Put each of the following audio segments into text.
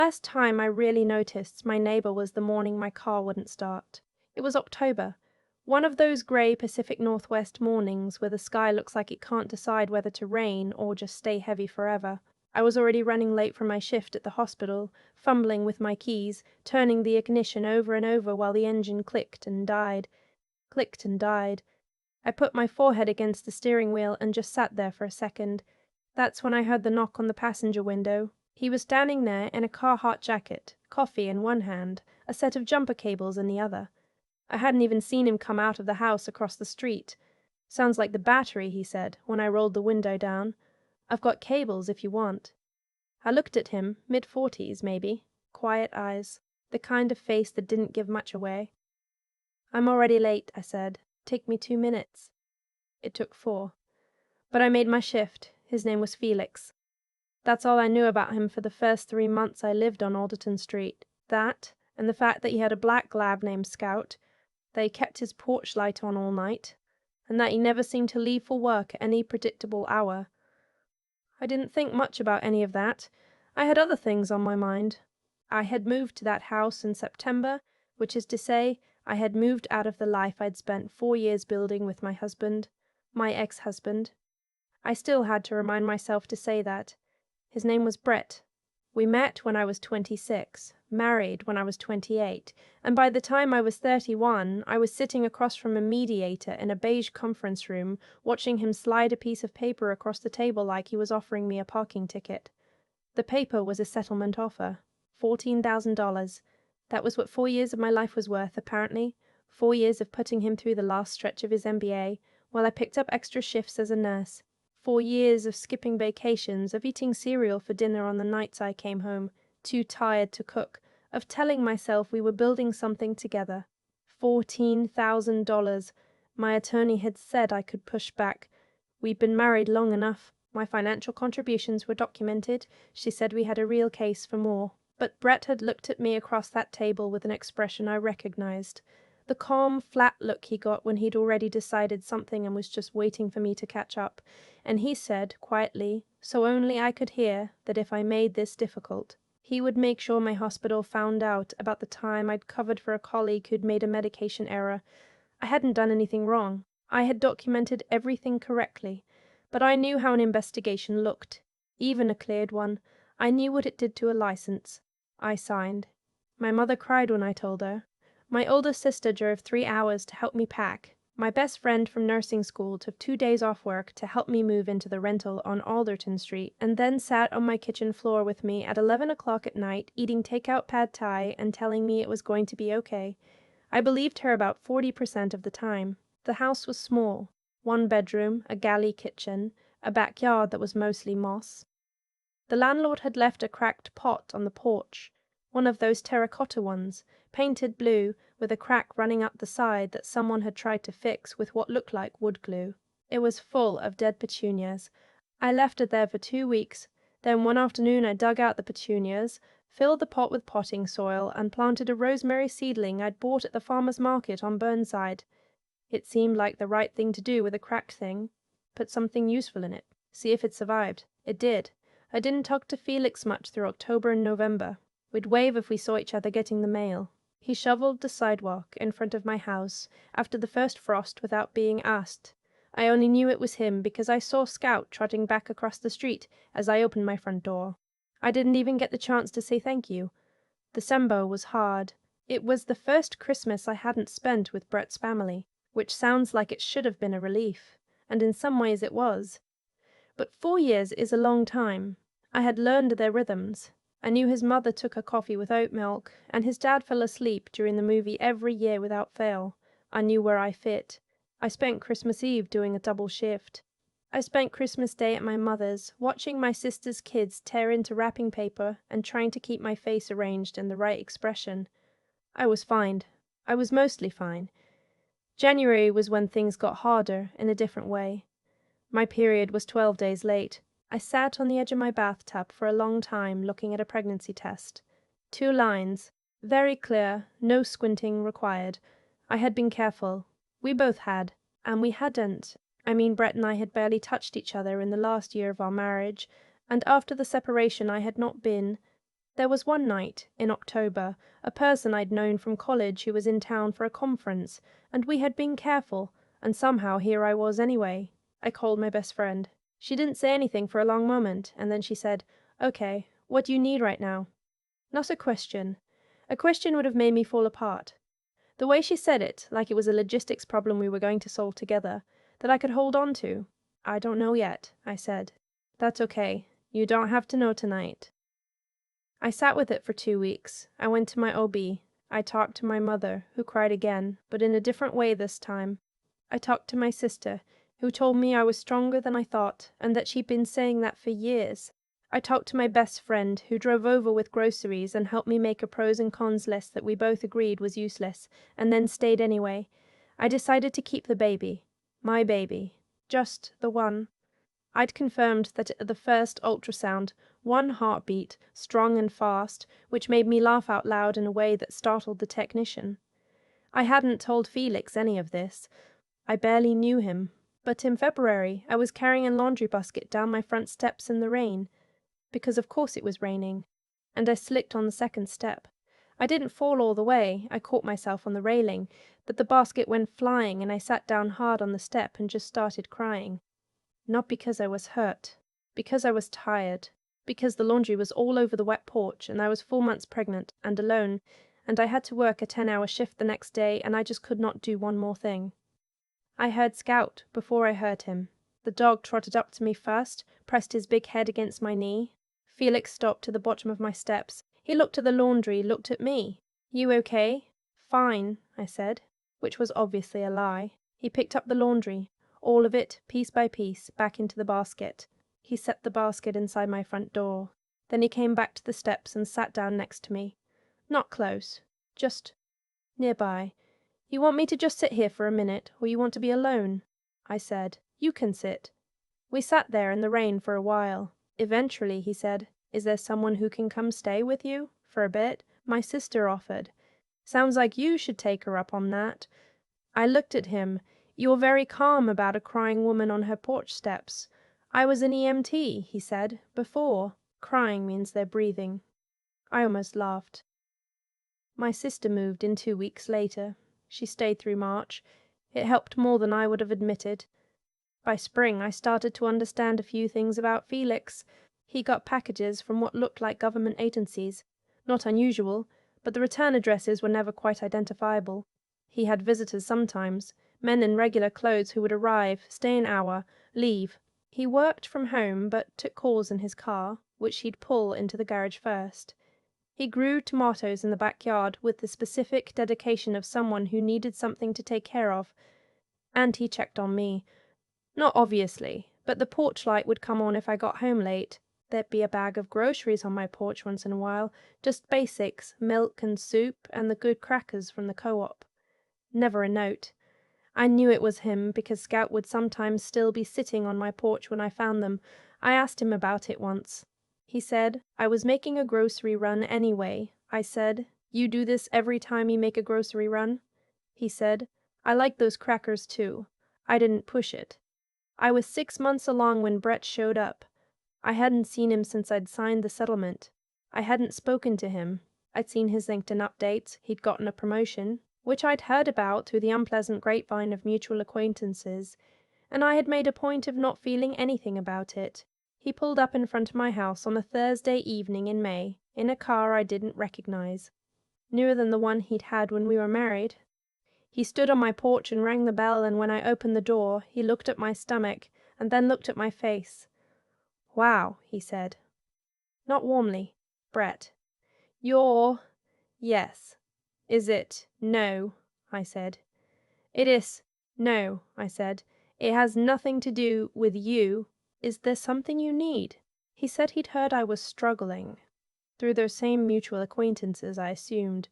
First time I really noticed my neighbor was the morning my car wouldn't start. It was October, one of those grey Pacific Northwest mornings where the sky looks like it can't decide whether to rain or just stay heavy forever. I was already running late for my shift at the hospital, fumbling with my keys, turning the ignition over and over while the engine clicked and died. Clicked and died. I put my forehead against the steering wheel and just sat there for a second. That's when I heard the knock on the passenger window. He was standing there in a Carhartt jacket, coffee in one hand, a set of jumper cables in the other. I hadn't even seen him come out of the house across the street. "Sounds like the battery," he said, when I rolled the window down. "I've got cables if you want." I looked at him, mid-40s maybe, quiet eyes, the kind of face that didn't give much away. "I'm already late," I said. "Take me 2 minutes." It took 4. But I made my shift. His name was Felix. That's all I knew about him for the first 3 months I lived on Alderton Street. That, and the fact that he had a black lab named Scout, that he kept his porch light on all night, and that he never seemed to leave for work at any predictable hour. I didn't think much about any of that. I had other things on my mind. I had moved to that house in September, which is to say, I had moved out of the life I'd spent 4 years building with my husband, my ex-husband. I still had to remind myself to say that. His name was Brett. We met when I was 26, married when I was 28, and by the time I was 31, I was sitting across from a mediator in a beige conference room, watching him slide a piece of paper across the table like he was offering me a parking ticket. The paper was a settlement offer. $14,000. That was what 4 years of my life was worth, apparently. 4 years of putting him through the last stretch of his MBA, while I picked up extra shifts as a nurse. 4 years of skipping vacations, of eating cereal for dinner on the nights I came home, too tired to cook, of telling myself we were building something together. $14,000. My attorney had said I could push back. We'd been married long enough. My financial contributions were documented. She said we had a real case for more. But Brett had looked at me across that table with an expression I recognized. The calm, flat look he got when he'd already decided something and was just waiting for me to catch up. And he said, quietly, so only I could hear, that if I made this difficult, he would make sure my hospital found out about the time I'd covered for a colleague who'd made a medication error. I hadn't done anything wrong. I had documented everything correctly. But I knew how an investigation looked, even a cleared one. I knew what it did to a license. I signed. My mother cried when I told her. My older sister drove 3 hours to help me pack. My best friend from nursing school took 2 days off work to help me move into the rental on Alderton Street, and then sat on my kitchen floor with me at 11 o'clock at night, eating takeout pad thai and telling me it was going to be okay. I believed her about 40% of the time. The house was small. 1 bedroom, a galley kitchen, a backyard that was mostly moss. The landlord had left a cracked pot on the porch, one of those terracotta ones, painted blue, with a crack running up the side that someone had tried to fix with what looked like wood glue. It was full of dead petunias. I left it there for 2 weeks. Then one afternoon I dug out the petunias, filled the pot with potting soil, and planted a rosemary seedling I'd bought at the farmer's market on Burnside. It seemed like the right thing to do with a cracked thing. Put something useful in it. See if it survived. It did. I didn't talk to Felix much through October and November. We'd wave if we saw each other getting the mail. He shoveled the sidewalk in front of my house after the first frost without being asked. I only knew it was him because I saw Scout trotting back across the street as I opened my front door. I didn't even get the chance to say thank you. December was hard. It was the first Christmas I hadn't spent with Brett's family, which sounds like it should have been a relief, and in some ways it was. But 4 years is a long time. I had learned their rhythms. I knew his mother took her coffee with oat milk, and his dad fell asleep during the movie every year without fail. I knew where I fit. I spent Christmas Eve doing a double shift. I spent Christmas Day at my mother's, watching my sister's kids tear into wrapping paper and trying to keep my face arranged in the right expression. I was fine. I was mostly fine. January was when things got harder in a different way. My period was 12 days late. I sat on the edge of my bathtub for a long time looking at a pregnancy test. 2 lines. Very clear, no squinting required. I had been careful. We both had. And we hadn't. I mean, Brett and I had barely touched each other in the last year of our marriage, and after the separation I had not been. There was one night, in October, a person I'd known from college who was in town for a conference, and we had been careful, and somehow here I was anyway. I called my best friend. She didn't say anything for a long moment, and then she said, "Okay, what do you need right now?" Not a question. A question would have made me fall apart. The way she said it, like it was a logistics problem we were going to solve together, that I could hold on to. "I don't know yet," I said. "That's okay. You don't have to know tonight." I sat with it for 2 weeks. I went to my OB. I talked to my mother, who cried again, but in a different way this time. I talked to my sister, who told me I was stronger than I thought, and that she'd been saying that for years. I talked to my best friend, who drove over with groceries and helped me make a pros and cons list that we both agreed was useless, and then stayed anyway. I decided to keep the baby. My baby. Just the one. I'd confirmed that at the first ultrasound, one heartbeat, strong and fast, which made me laugh out loud in a way that startled the technician. I hadn't told Felix any of this. I barely knew him. But in February, I was carrying a laundry basket down my front steps in the rain, because of course it was raining, and I slipped on the second step. I didn't fall all the way, I caught myself on the railing, but the basket went flying and I sat down hard on the step and just started crying. Not because I was hurt, because I was tired, because the laundry was all over the wet porch and I was 4 months pregnant and alone, and I had to work a 10-hour shift the next day and I just could not do one more thing. I heard Scout before I heard him. The dog trotted up to me first, pressed his big head against my knee. Felix stopped to the bottom of my steps. He looked at the laundry, looked at me. "You okay?" "Fine," I said, which was obviously a lie. He picked up the laundry, all of it, piece by piece, back into the basket. He set the basket inside my front door. Then he came back to the steps and sat down next to me. Not close, just nearby. "You want me to just sit here for a minute, or you want to be alone?" I said. "You can sit." We sat there in the rain for a while. Eventually he said, "Is there someone who can come stay with you? For a bit? My sister offered. Sounds like you should take her up on that." I looked at him. "You're very calm about a crying woman on her porch steps." "I was an EMT," he said, "before. Crying means they're breathing." I almost laughed. My sister moved in 2 weeks later. She stayed through March. It helped more than I would have admitted. By spring, I started to understand a few things about Felix. He got packages from what looked like government agencies. Not unusual, but the return addresses were never quite identifiable. He had visitors sometimes, men in regular clothes who would arrive, stay an hour, leave. He worked from home, but took calls in his car, which he'd pull into the garage first. He grew tomatoes in the backyard with the specific dedication of someone who needed something to take care of. And he checked on me. Not obviously, but the porch light would come on if I got home late. There'd be a bag of groceries on my porch once in a while, just basics, milk and soup and the good crackers from the co-op. Never a note. I knew it was him because Scout would sometimes still be sitting on my porch when I found them. I asked him about it once. He said, "I was making a grocery run anyway." I said, "You do this every time you make a grocery run?" He said, "I like those crackers too. I didn't push it." I was 6 months along when Brett showed up. I hadn't seen him since I'd signed the settlement. I hadn't spoken to him. I'd seen his LinkedIn updates, he'd gotten a promotion, which I'd heard about through the unpleasant grapevine of mutual acquaintances, and I had made a point of not feeling anything about it. He pulled up in front of my house on a Thursday evening in May, in a car I didn't recognize. Newer than the one he'd had when we were married. He stood on my porch and rang the bell, and when I opened the door, he looked at my stomach, and then looked at my face. "Wow," he said. Not warmly. "Brett. You're—" "Yes." "Is it—" "No," I said. "It is—" "No," I said. "It has nothing to do with you. Is there something you need?" He said he'd heard I was struggling. Through those same mutual acquaintances, I assumed.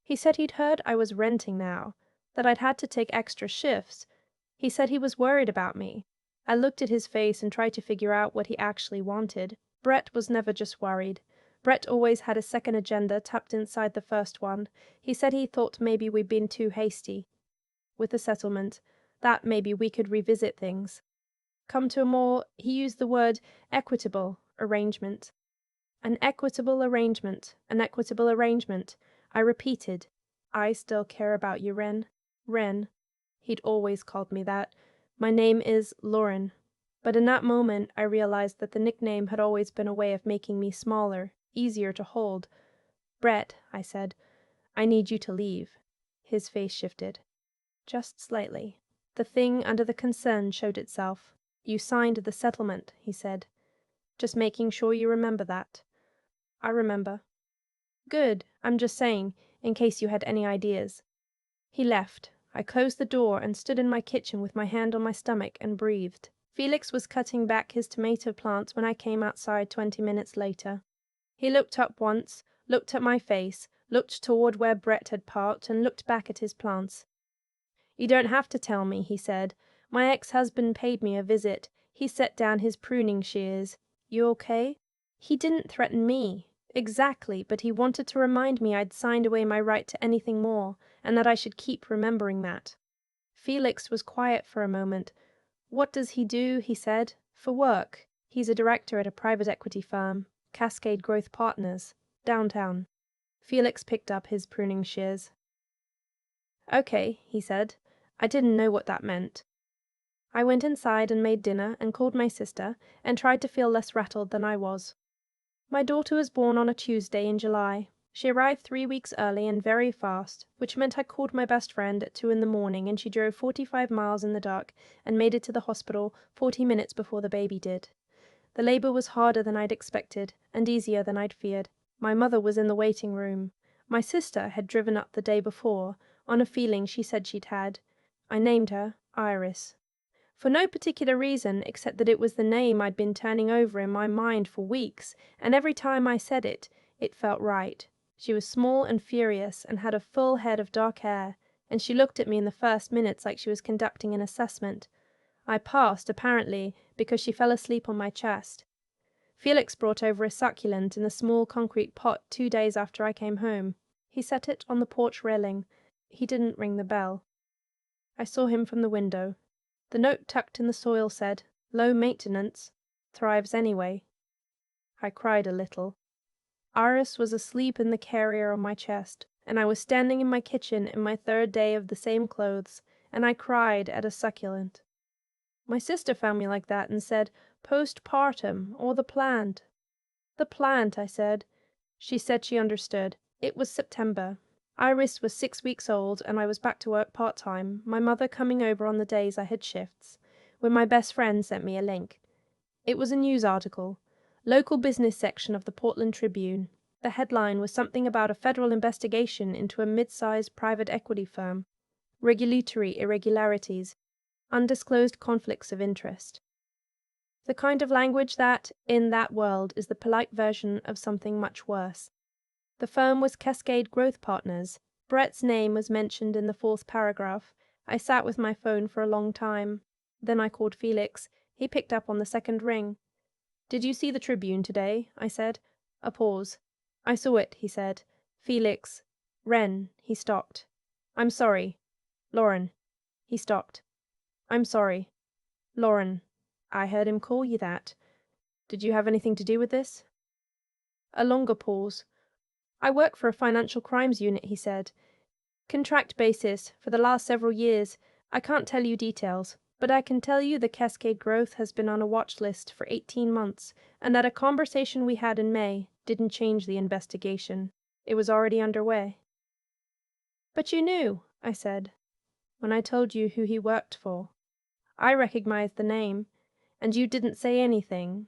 He said he'd heard I was renting now, that I'd had to take extra shifts. He said he was worried about me. I looked at his face and tried to figure out what he actually wanted. Brett was never just worried. Brett always had a second agenda tucked inside the first one. He said he thought maybe we'd been too hasty with the settlement, that maybe we could revisit things. Come to a more, he used the word, equitable arrangement. An equitable arrangement, an equitable arrangement. I repeated. I still care about you, Wren. Wren. He'd always called me that. My name is Lauren. But in that moment I realized that the nickname had always been a way of making me smaller, easier to hold. Brett, I said, I need you to leave. His face shifted. Just slightly. The thing under the concern showed itself. You signed the settlement, he said. Just making sure you remember that. I remember. Good, I'm just saying, in case you had any ideas. He left. I closed the door and stood in my kitchen with my hand on my stomach and breathed. Felix was cutting back his tomato plants when I came outside 20 minutes later. He looked up once, looked at my face, looked toward where Brett had parked, and looked back at his plants. You don't have to tell me, he said. My ex-husband paid me a visit. He set down his pruning shears. You okay? He didn't threaten me. Exactly, but he wanted to remind me I'd signed away my right to anything more, and that I should keep remembering that. Felix was quiet for a moment. What does he do, he said, for work? He's a director at a private equity firm, Cascade Growth Partners, downtown. Felix picked up his pruning shears. Okay, he said. I didn't know what that meant. I went inside and made dinner and called my sister and tried to feel less rattled than I was. My daughter was born on a Tuesday in July. She arrived 3 weeks early and very fast, which meant I called my best friend at 2 in the morning and she drove 45 miles in the dark and made it to the hospital 40 minutes before the baby did. The labor was harder than I'd expected and easier than I'd feared. My mother was in the waiting room. My sister had driven up the day before, on a feeling she said she'd had. I named her Iris. For no particular reason except that it was the name I'd been turning over in my mind for weeks, and every time I said it, it felt right. She was small and furious and had a full head of dark hair, and she looked at me in the first minutes like she was conducting an assessment. I passed, apparently, because she fell asleep on my chest. Felix brought over a succulent in a small concrete pot 2 days after I came home. He set it on the porch railing. He didn't ring the bell. I saw him from the window. The note tucked in the soil said, "Low maintenance. Thrives anyway." I cried a little. Iris was asleep in the carrier on my chest, and I was standing in my kitchen in my 3rd day of the same clothes, and I cried at a succulent. My sister found me like that and said, "Postpartum, or the plant." "The plant," I said. She said she understood. It was September. Iris was 6 weeks old, and I was back to work part-time, my mother coming over on the days I had shifts, when my best friend sent me a link. It was a news article. Local business section of the Portland Tribune. The headline was something about a federal investigation into a mid-sized private equity firm. Regulatory irregularities. Undisclosed conflicts of interest. The kind of language that, in that world, is the polite version of something much worse. The firm was Cascade Growth Partners. Brett's name was mentioned in the 4th paragraph. I sat with my phone for a long time. Then I called Felix. He picked up on the 2nd ring. "Did you see the Tribune today?" I said. A pause. "I saw it," he said. "Felix. Wren." He stopped. "I'm sorry. Lauren." He stopped. "I'm sorry. Lauren. I heard him call you that. Did you have anything to do with this?" A longer pause. "I work for a financial crimes unit," he said. "Contract basis, for the last several years. I can't tell you details, but I can tell you the Cascade Growth has been on a watch list for 18 months, and that a conversation we had in May didn't change the investigation. It was already underway." "But you knew," I said, "when I told you who he worked for. I recognized the name, and you didn't say anything.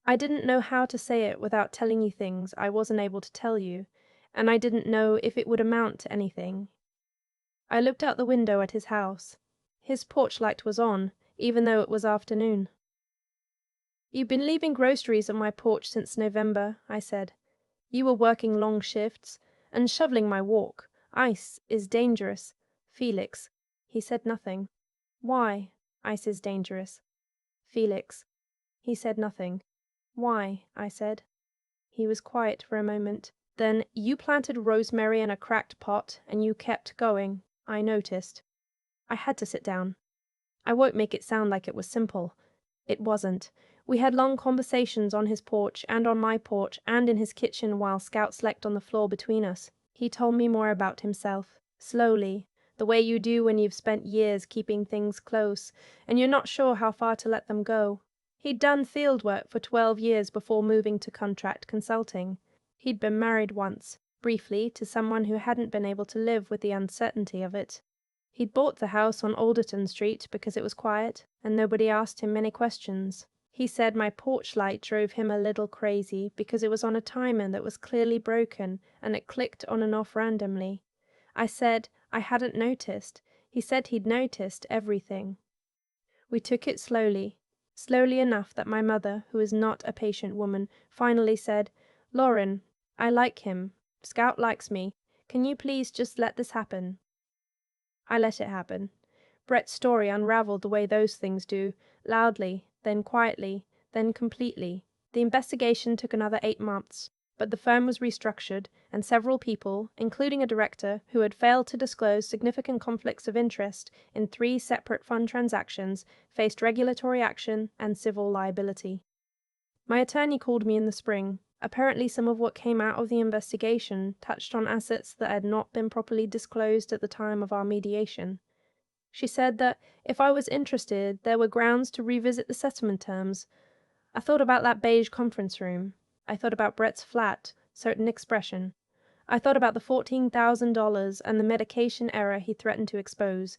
I didn't know how to say it without telling you things I wasn't able to tell you, and I didn't know if it would amount to anything." I looked out the window at his house. His porch light was on, even though it was afternoon. "You've been leaving groceries on my porch since November," I said. "You were working long shifts, and shoveling my walk. Ice is dangerous." "Felix." He said nothing. "Why?" "Ice is dangerous." "Felix." He said nothing. "Why?" I said. He was quiet for a moment. Then, "You planted rosemary in a cracked pot, and you kept going. I noticed." I had to sit down. I won't make it sound like it was simple. It wasn't. We had long conversations on his porch and on my porch and in his kitchen while Scout slept on the floor between us. He told me more about himself, slowly, the way you do when you've spent years keeping things close and you're not sure how far to let them go. He'd done field work for 12 years before moving to contract consulting. He'd been married once, briefly, to someone who hadn't been able to live with the uncertainty of it. He'd bought the house on Alderton Street because it was quiet, and nobody asked him many questions. He said my porch light drove him a little crazy because it was on a timer that was clearly broken, and it clicked on and off randomly. I said I hadn't noticed. He said he'd noticed everything. We took it slowly, slowly enough that my mother, who is not a patient woman, finally said, "Lauren, I like him. Scout likes me. Can you please just let this happen?" I let it happen. Brett's story unraveled the way those things do, loudly, then quietly, then completely. The investigation took another 8 months, but the firm was restructured, and several people, including a director who had failed to disclose significant conflicts of interest in 3 separate fund transactions, faced regulatory action and civil liability. My attorney called me in the spring. Apparently some of what came out of the investigation touched on assets that had not been properly disclosed at the time of our mediation. She said that if I was interested, there were grounds to revisit the settlement terms. I thought about that beige conference room. I thought about Brett's flat, certain expression. I thought about the $14,000 and the medication error he threatened to expose,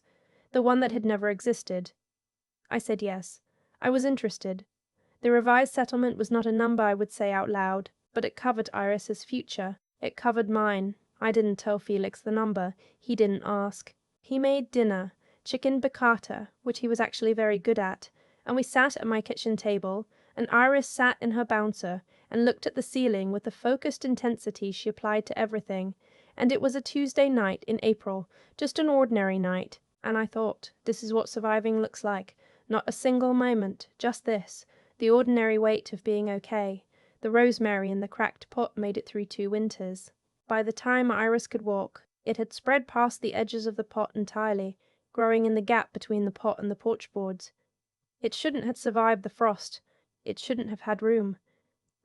the one that had never existed. I said yes. I was interested. The revised settlement was not a number I would say out loud, but it covered Iris's future. It covered mine. I didn't tell Felix the number. He didn't ask. He made dinner, chicken piccata, which he was actually very good at, and we sat at my kitchen table, and Iris sat in her bouncer and looked at the ceiling with the focused intensity she applied to everything, and it was a Tuesday night in April, just an ordinary night, and I thought, this is what surviving looks like. Not a single moment, just this. The ordinary weight of being okay. The rosemary in the cracked pot made it through 2 winters. By the time Iris could walk, it had spread past the edges of the pot entirely, growing in the gap between the pot and the porch boards. It shouldn't have survived the frost. It shouldn't have had room.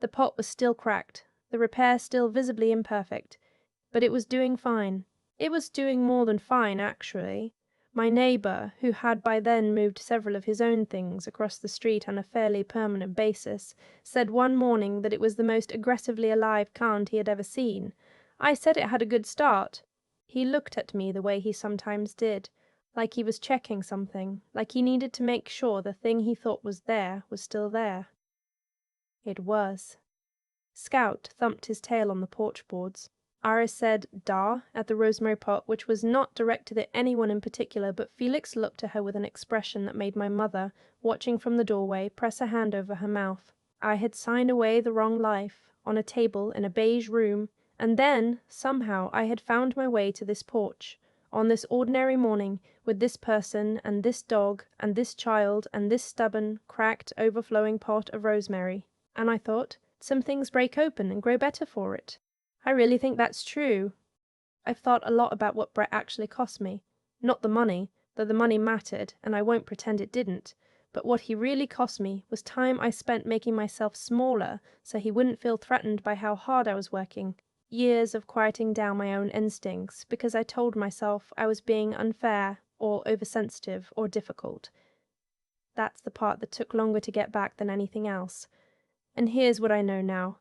The pot was still cracked, the repair still visibly imperfect, but it was doing fine. It was doing more than fine, actually. My neighbour, who had by then moved several of his own things across the street on a fairly permanent basis, said one morning that it was the most aggressively alive kind he had ever seen. I said it had a good start. He looked at me the way he sometimes did, like he was checking something, like he needed to make sure the thing he thought was there was still there. It was. Scout thumped his tail on the porch boards. Iris said "da" at the rosemary pot, which was not directed at anyone in particular, but Felix looked at her with an expression that made my mother, watching from the doorway, press a hand over her mouth. I had signed away the wrong life, on a table in a beige room, and then, somehow, I had found my way to this porch, on this ordinary morning, with this person, and this dog, and this child, and this stubborn, cracked, overflowing pot of rosemary. And I thought, some things break open and grow better for it. I really think that's true. I've thought a lot about what Brett actually cost me. Not the money, though the money mattered, and I won't pretend it didn't, but what he really cost me was time I spent making myself smaller so he wouldn't feel threatened by how hard I was working. Years of quieting down my own instincts because I told myself I was being unfair or oversensitive or difficult. That's the part that took longer to get back than anything else. And here's what I know now.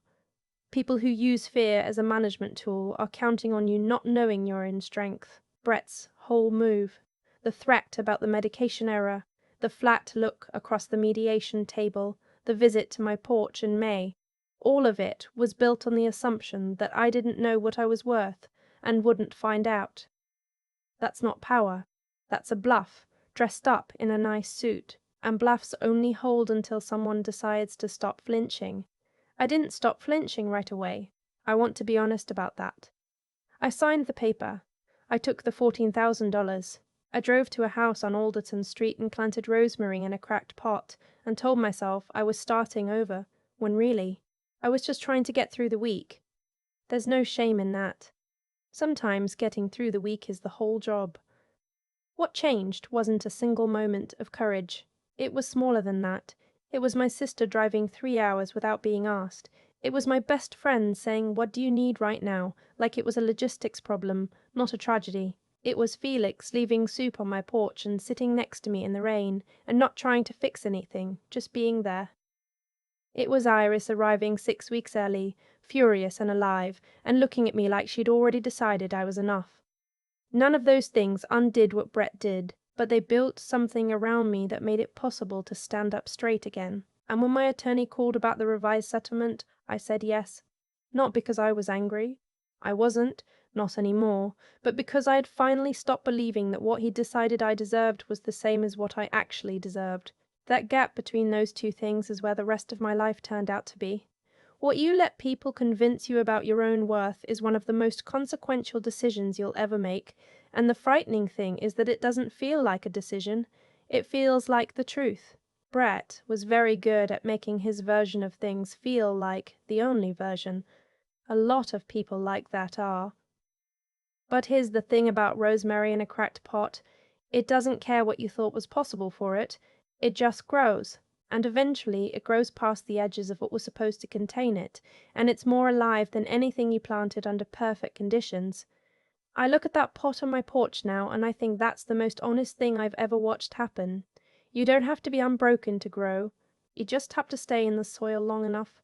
People who use fear as a management tool are counting on you not knowing you're in strength. Brett's whole move, the threat about the medication error, the flat look across the mediation table, the visit to my porch in May, all of it was built on the assumption that I didn't know what I was worth and wouldn't find out. That's not power. That's a bluff, dressed up in a nice suit, and bluffs only hold until someone decides to stop flinching. I didn't stop flinching right away. I want to be honest about that. I signed the paper. I took the $14,000. I drove to a house on Alderton Street and planted rosemary in a cracked pot and told myself I was starting over, when really, I was just trying to get through the week. There's no shame in that. Sometimes getting through the week is the whole job. What changed wasn't a single moment of courage. It was smaller than that. It was my sister driving 3 hours without being asked. It was my best friend saying, "What do you need right now?" like it was a logistics problem, not a tragedy. It was Felix leaving soup on my porch and sitting next to me in the rain, and not trying to fix anything, just being there. It was Iris arriving 6 weeks early, furious and alive, and looking at me like she'd already decided I was enough. None of those things undid what Brett did, but they built something around me that made it possible to stand up straight again. And when my attorney called about the revised settlement, I said yes. Not because I was angry. I wasn't, not anymore, but because I had finally stopped believing that what he decided I deserved was the same as what I actually deserved. That gap between those two things is where the rest of my life turned out to be. What you let people convince you about your own worth is one of the most consequential decisions you'll ever make, and the frightening thing is that it doesn't feel like a decision. It feels like the truth. Brett was very good at making his version of things feel like the only version. A lot of people like that are. But here's the thing about rosemary in a cracked pot. It doesn't care what you thought was possible for it. It just grows. And eventually it grows past the edges of what was supposed to contain it, and it's more alive than anything you planted under perfect conditions. I look at that pot on my porch now, and I think that's the most honest thing I've ever watched happen. You don't have to be unbroken to grow. You just have to stay in the soil long enough.